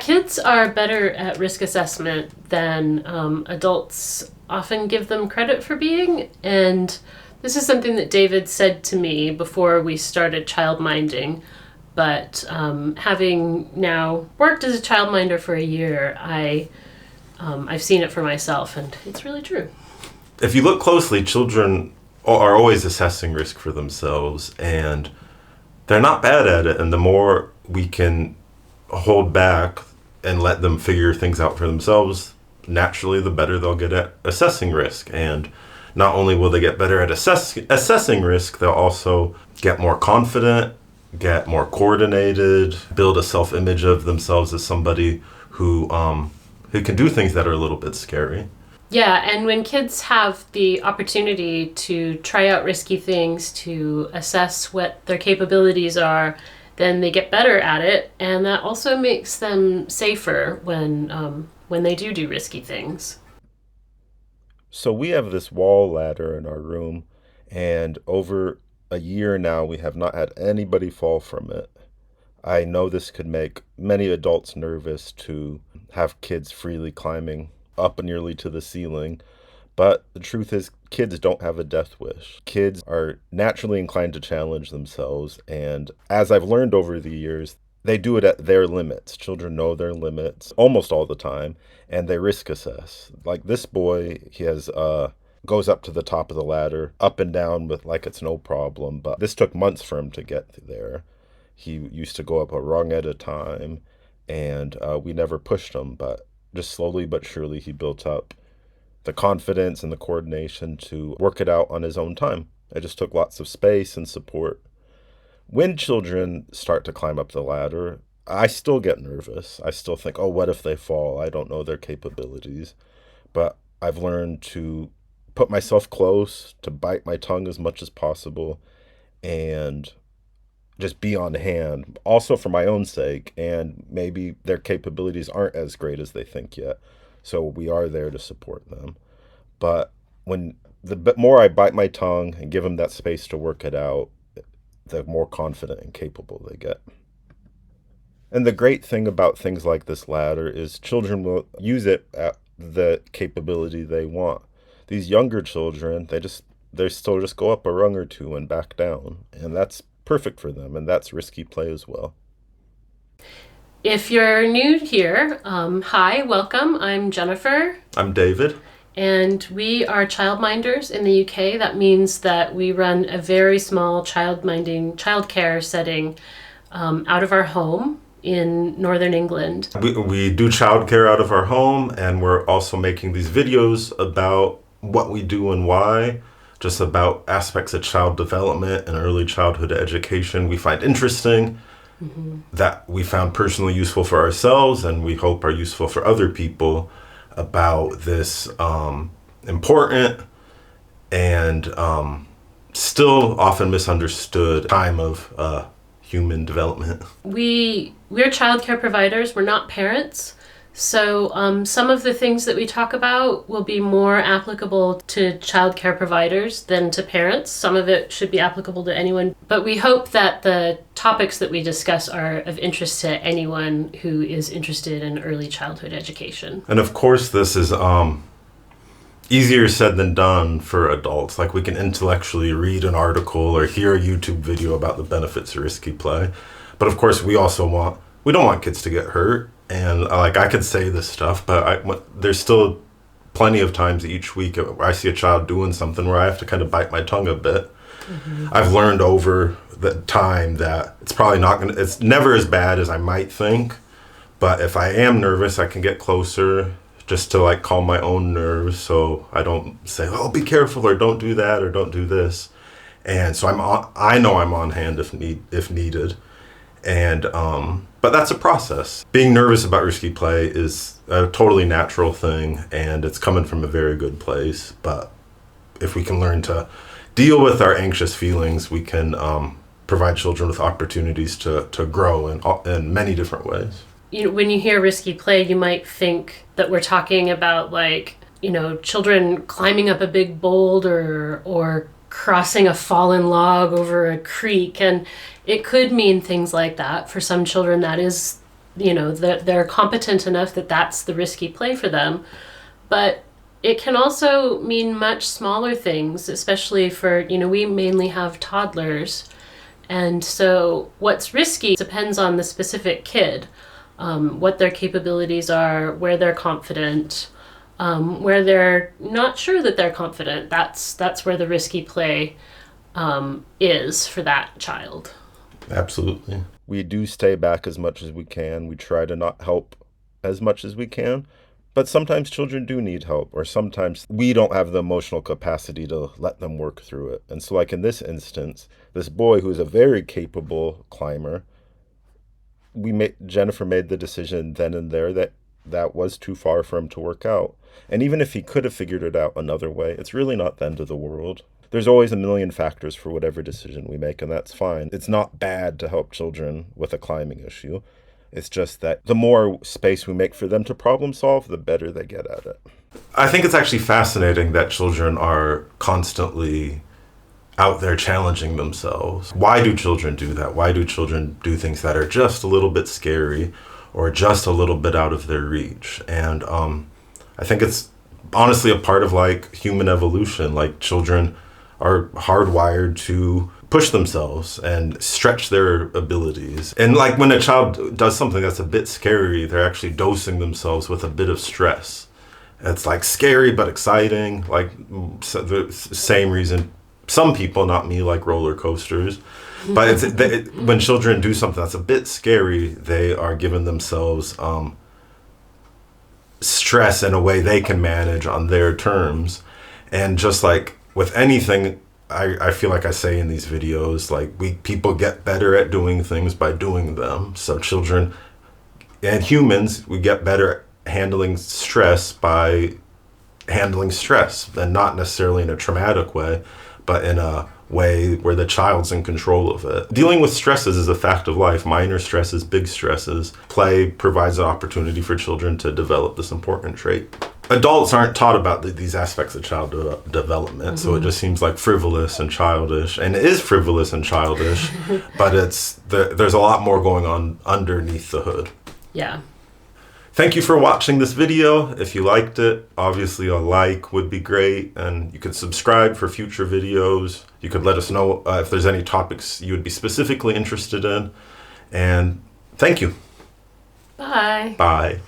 Kids are better at risk assessment than adults often give them credit for being. And this is something that David said to me before we started childminding. But having now worked as a childminder for a year, I've seen it for myself, and it's really true. If you look closely, children are always assessing risk for themselves, and they're not bad at it. And the more we can hold back and let them figure things out for themselves, naturally, the better they'll get at assessing risk. And not only will they get better at assessing risk, they'll also get more confident, get more coordinated, build a self-image of themselves as somebody who can do things that are a little bit scary. Yeah, and when kids have the opportunity to try out risky things, to assess what their capabilities are, then they get better at it, and that also makes them safer when they do risky things. So we have this wall ladder in our room, and over a year now, we have not had anybody fall from it. I know this could make many adults nervous to have kids freely climbing up nearly to the ceiling. But the truth is, kids don't have a death wish. Kids are naturally inclined to challenge themselves. And as I've learned over the years, they do it at their limits. Children know their limits almost all the time, and they risk assess. Like this boy, he has goes up to the top of the ladder, up and down with like it's no problem. But this took months for him to get there. He used to go up a rung at a time, and we never pushed him. But just slowly but surely, he built up the confidence and the coordination to work it out on his own time. It just took lots of space and support. When children start to climb up the ladder, I still get nervous. I still think, oh, what if they fall? I don't know their capabilities. But I've learned to put myself close, to bite my tongue as much as possible, and just be on hand, also for my own sake. And maybe their capabilities aren't as great as they think yet. So we are there to support them. But when the more I bite my tongue and give them that space to work it out, the more confident and capable they get. And the great thing about things like this ladder is children will use it at the capability they want. These younger children, they still just go up a rung or two and back down. And that's perfect for them, and that's risky play as well. If you're new here, hi, welcome. I'm Jennifer. I'm David. And we are childminders in the UK. That means that we run a very small childcare setting out of our home in Northern England. We do childcare out of our home, and we're also making these videos about what we do and why, just about aspects of child development and early childhood education we find interesting. Mm-hmm. That we found personally useful for ourselves, and we hope are useful for other people about this important and still often misunderstood time of human development. We're childcare providers. We're not parents. So some of the things that we talk about will be more applicable to childcare providers than to parents. Some of it should be applicable to anyone. But we hope that the topics that we discuss are of interest to anyone who is interested in early childhood education. And of course, this is easier said than done for adults. Like we can intellectually read an article or hear a YouTube video about the benefits of risky play. But of course, we don't want kids to get hurt. And like I could say this stuff, but there's still plenty of times each week where I see a child doing something where I have to kind of bite my tongue a bit. Mm-hmm. I've learned over the time that it's never as bad as I might think. But if I am nervous, I can get closer just to like calm my own nerves, so I don't say, oh, be careful, or don't do that, or don't do this. And so I know I'm on hand if needed. And but that's a process. Being nervous about risky play is a totally natural thing, and it's coming from a very good place. But if we can learn to deal with our anxious feelings, we can provide children with opportunities to grow in many different ways. When you hear risky play, you might think that we're talking about children climbing up a big boulder or crossing a fallen log over a creek, and it could mean things like that. For some children, that is they're competent enough that that's the risky play for them. But it can also mean much smaller things, especially for, we mainly have toddlers. And so what's risky depends on the specific kid, what their capabilities are, where they're confident, where they're not sure that they're confident. That's where the risky play is for that child. Absolutely. We do stay back as much as we can. We try to not help as much as we can. But sometimes children do need help, or sometimes we don't have the emotional capacity to let them work through it. And so, like in this instance, this boy who's a very capable climber, Jennifer made the decision then and there that was too far for him to work out. And even if he could have figured it out another way, it's really not the end of the world. There's always a million factors for whatever decision we make, and that's fine. It's not bad to help children with a climbing issue. It's just that the more space we make for them to problem solve, the better they get at it. I think it's actually fascinating that children are constantly out there challenging themselves. Why do children do that? Why do children do things that are just a little bit scary or just a little bit out of their reach? And I think it's honestly a part of like human evolution. Like children are hardwired to push themselves and stretch their abilities. And like when a child does something that's a bit scary, they're actually dosing themselves with a bit of stress. It's like scary but exciting, like the same reason some people, not me, like roller coasters. But when children do something that's a bit scary, they are giving themselves stress in a way they can manage on their terms. And just like with anything, I feel like I say in these videos, like people get better at doing things by doing them. So children and humans, we get better at handling stress by handling stress, and not necessarily in a traumatic way, but in a way where the child's in control of it. Dealing with stresses is a fact of life. Minor stresses, big stresses. Play provides an opportunity for children to develop this important trait. Adults aren't taught about these aspects of child development, so it just seems like frivolous and childish, and it is frivolous and childish, but there's a lot more going on underneath the hood. Yeah. Thank you for watching this video. If you liked it, obviously a like would be great, and you could subscribe for future videos. You could let us know if there's any topics you would be specifically interested in, and thank you. Bye. Bye.